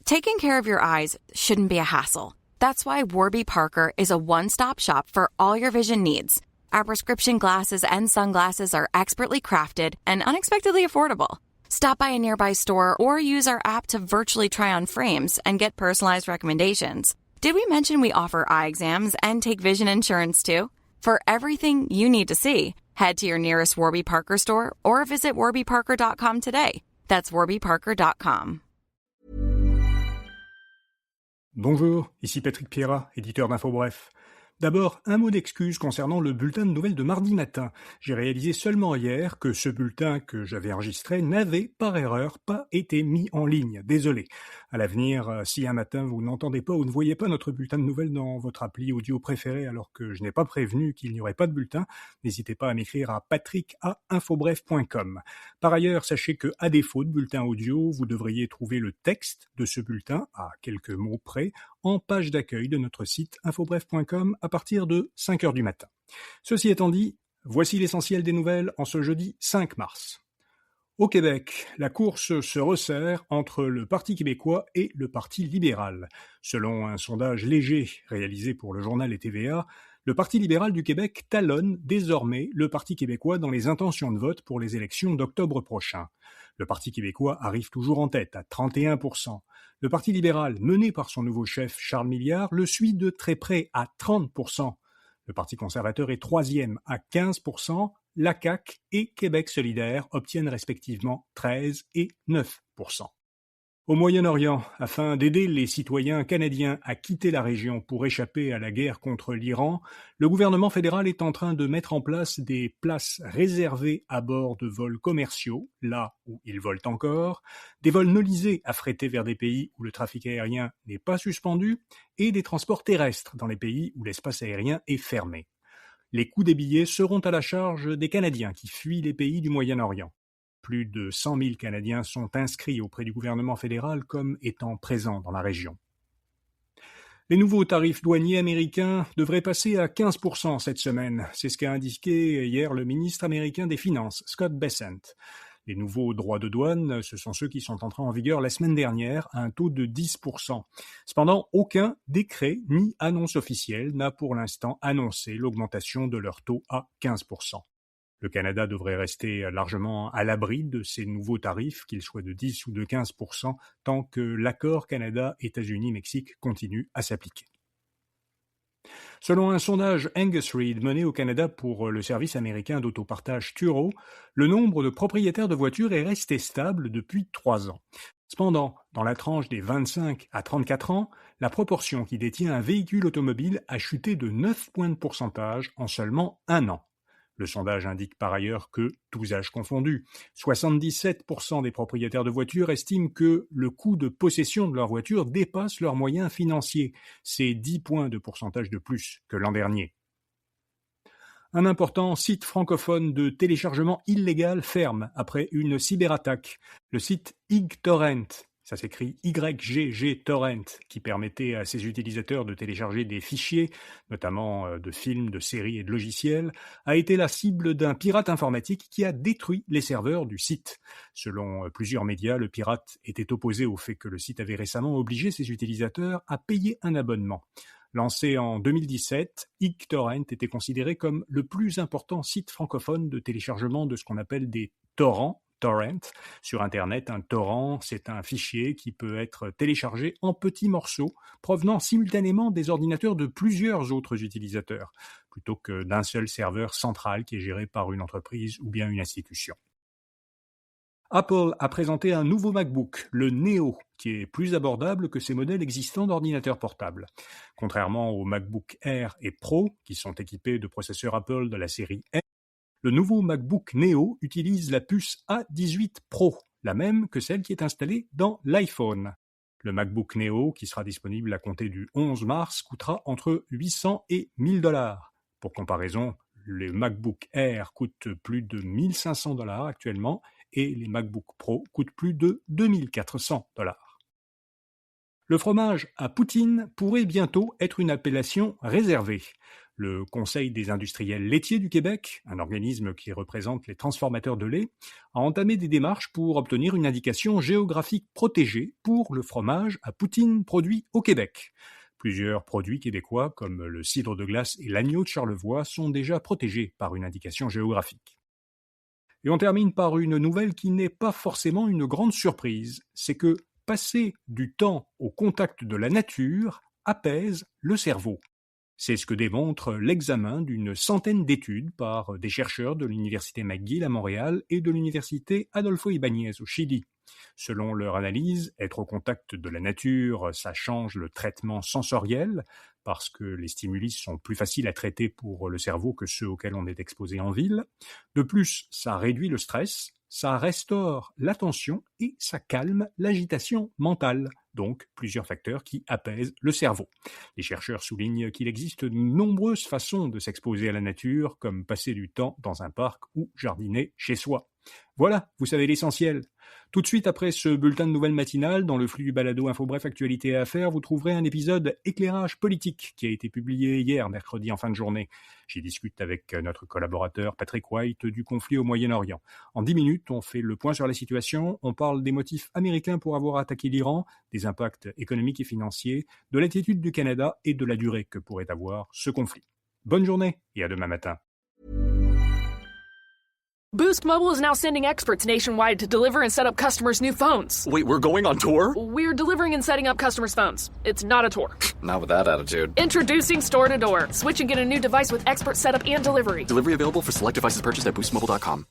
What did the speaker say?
Taking care of your eyes shouldn't be a hassle. That's why Warby Parker is a one-stop shop for all your vision needs. Our prescription glasses and sunglasses are expertly crafted and unexpectedly affordable. Stop by a nearby store or use our app to virtually try on frames and get personalized recommendations. Did we mention we offer eye exams and take vision insurance too? For everything you need to see, head to your nearest Warby Parker store or visit warbyparker.com today. That's warbyparker.com. Bonjour, ici Patrick Pierrat, éditeur d'InfoBref. D'abord, un mot d'excuse concernant le bulletin de nouvelles de mardi matin. J'ai réalisé seulement hier que ce bulletin que j'avais enregistré n'avait, par erreur, pas été mis en ligne. Désolé. À l'avenir, si un matin vous n'entendez pas ou ne voyez pas notre bulletin de nouvelles dans votre appli audio préférée alors que je n'ai pas prévenu qu'il n'y aurait pas de bulletin, n'hésitez pas à m'écrire à patrick@infobref.com. Par ailleurs, sachez que, à défaut de bulletin audio, vous devriez trouver le texte de ce bulletin, à quelques mots près, en page d'accueil de notre site infobref.com à partir de 5h du matin. Ceci étant dit, voici l'essentiel des nouvelles en ce jeudi 5 mars. Au Québec, la course se resserre entre le Parti québécois et le Parti libéral. Selon un sondage léger réalisé pour le journal et TVA, le Parti libéral du Québec talonne désormais le Parti québécois dans les intentions de vote pour les élections d'octobre prochain. Le Parti québécois arrive toujours en tête à 31%. Le Parti libéral, mené par son nouveau chef Charles Milliard, le suit de très près à 30%. Le Parti conservateur est troisième à 15%. La CAQ et Québec solidaire obtiennent respectivement 13 et 9%. Au Moyen-Orient, afin d'aider les citoyens canadiens à quitter la région pour échapper à la guerre contre l'Iran, le gouvernement fédéral est en train de mettre en place des places réservées à bord de vols commerciaux, là où ils volent encore, des vols nolisés affrétés vers des pays où le trafic aérien n'est pas suspendu, et des transports terrestres dans les pays où l'espace aérien est fermé. Les coûts des billets seront à la charge des Canadiens qui fuient les pays du Moyen-Orient. Plus de 100 000 Canadiens sont inscrits auprès du gouvernement fédéral comme étant présents dans la région. Les nouveaux tarifs douaniers américains devraient passer à 15% cette semaine. C'est ce qu'a indiqué hier le ministre américain des Finances, Scott Bessent. Les nouveaux droits de douane, ce sont ceux qui sont entrés en vigueur la semaine dernière à un taux de 10%. Cependant, aucun décret ni annonce officielle n'a pour l'instant annoncé l'augmentation de leur taux à 15%. Le Canada devrait rester largement à l'abri de ces nouveaux tarifs, qu'ils soient de 10 ou de 15%, tant que l'accord Canada-États-Unis-Mexique continue à s'appliquer. Selon un sondage Angus Reid mené au Canada pour le service américain d'autopartage Turo, le nombre de propriétaires de voitures est resté stable depuis 3 ans. Cependant, dans la tranche des 25 à 34 ans, la proportion qui détient un véhicule automobile a chuté de 9 points de pourcentage en seulement 1 an. Le sondage indique par ailleurs que, tous âges confondus, 77% des propriétaires de voitures estiment que le coût de possession de leur voiture dépasse leurs moyens financiers. C'est 10 points de pourcentage de plus que l'an dernier. Un important site francophone de téléchargement illégal ferme après une cyberattaque. Le site YGTorrent, ça s'écrit YGG Torrent, qui permettait à ses utilisateurs de télécharger des fichiers, notamment de films, de séries et de logiciels, a été la cible d'un pirate informatique qui a détruit les serveurs du site. Selon plusieurs médias, le pirate était opposé au fait que le site avait récemment obligé ses utilisateurs à payer un abonnement. Lancé en 2017, YGTorrent était considéré comme le plus important site francophone de téléchargement de ce qu'on appelle des torrents, torrent. Sur Internet, un torrent, c'est un fichier qui peut être téléchargé en petits morceaux, provenant simultanément des ordinateurs de plusieurs autres utilisateurs, plutôt que d'un seul serveur central qui est géré par une entreprise ou bien une institution. Apple a présenté un nouveau MacBook, le Neo, qui est plus abordable que ses modèles existants d'ordinateurs portables. Contrairement aux MacBook Air et Pro, qui sont équipés de processeurs Apple de la série M, le nouveau MacBook Neo utilise la puce A18 Pro, la même que celle qui est installée dans l'iPhone. Le MacBook Neo, qui sera disponible à compter du 11 mars, coûtera entre 800 et 1000 $. Pour comparaison, les MacBook Air coûtent plus de 1500 $ actuellement et les MacBook Pro coûtent plus de 2400 $. Le fromage à poutine pourrait bientôt être une appellation réservée. Le Conseil des industriels laitiers du Québec, un organisme qui représente les transformateurs de lait, a entamé des démarches pour obtenir une indication géographique protégée pour le fromage à poutine produit au Québec. Plusieurs produits québécois, comme le cidre de glace et l'agneau de Charlevoix, sont déjà protégés par une indication géographique. Et on termine par une nouvelle qui n'est pas forcément une grande surprise, c'est que passer du temps au contact de la nature apaise le cerveau. C'est ce que démontre l'examen d'une centaine d'études par des chercheurs de l'Université McGill à Montréal et de l'Université Adolfo Ibáñez au Chili. Selon leur analyse, être au contact de la nature, ça change le traitement sensoriel, parce que les stimuli sont plus faciles à traiter pour le cerveau que ceux auxquels on est exposé en ville. De plus, ça réduit le stress, ça restaure l'attention et ça calme l'agitation mentale. Donc, plusieurs facteurs qui apaisent le cerveau. Les chercheurs soulignent qu'il existe de nombreuses façons de s'exposer à la nature, comme passer du temps dans un parc ou jardiner chez soi. Voilà, vous savez l'essentiel. Tout de suite après ce bulletin de nouvelles matinales, dans le flux du balado InfoBref Actualité et Affaires, vous trouverez un épisode éclairage politique qui a été publié hier, mercredi en fin de journée. J'y discute avec notre collaborateur Patrick White du conflit au Moyen-Orient. En 10 minutes, on fait le point sur la situation, on parle des motifs américains pour avoir attaqué l'Iran, des impacts économiques et financiers, de l'attitude du Canada et de la durée que pourrait avoir ce conflit. Bonne journée et à demain matin. Boost Mobile is now sending experts nationwide to deliver and set up customers' new phones. Wait, we're going on tour? We're delivering and setting up customers' phones. It's not a tour. Not with that attitude. Introducing Store to Door. Switch and get a new device with expert setup and delivery. Delivery available for select devices purchased at boostmobile.com.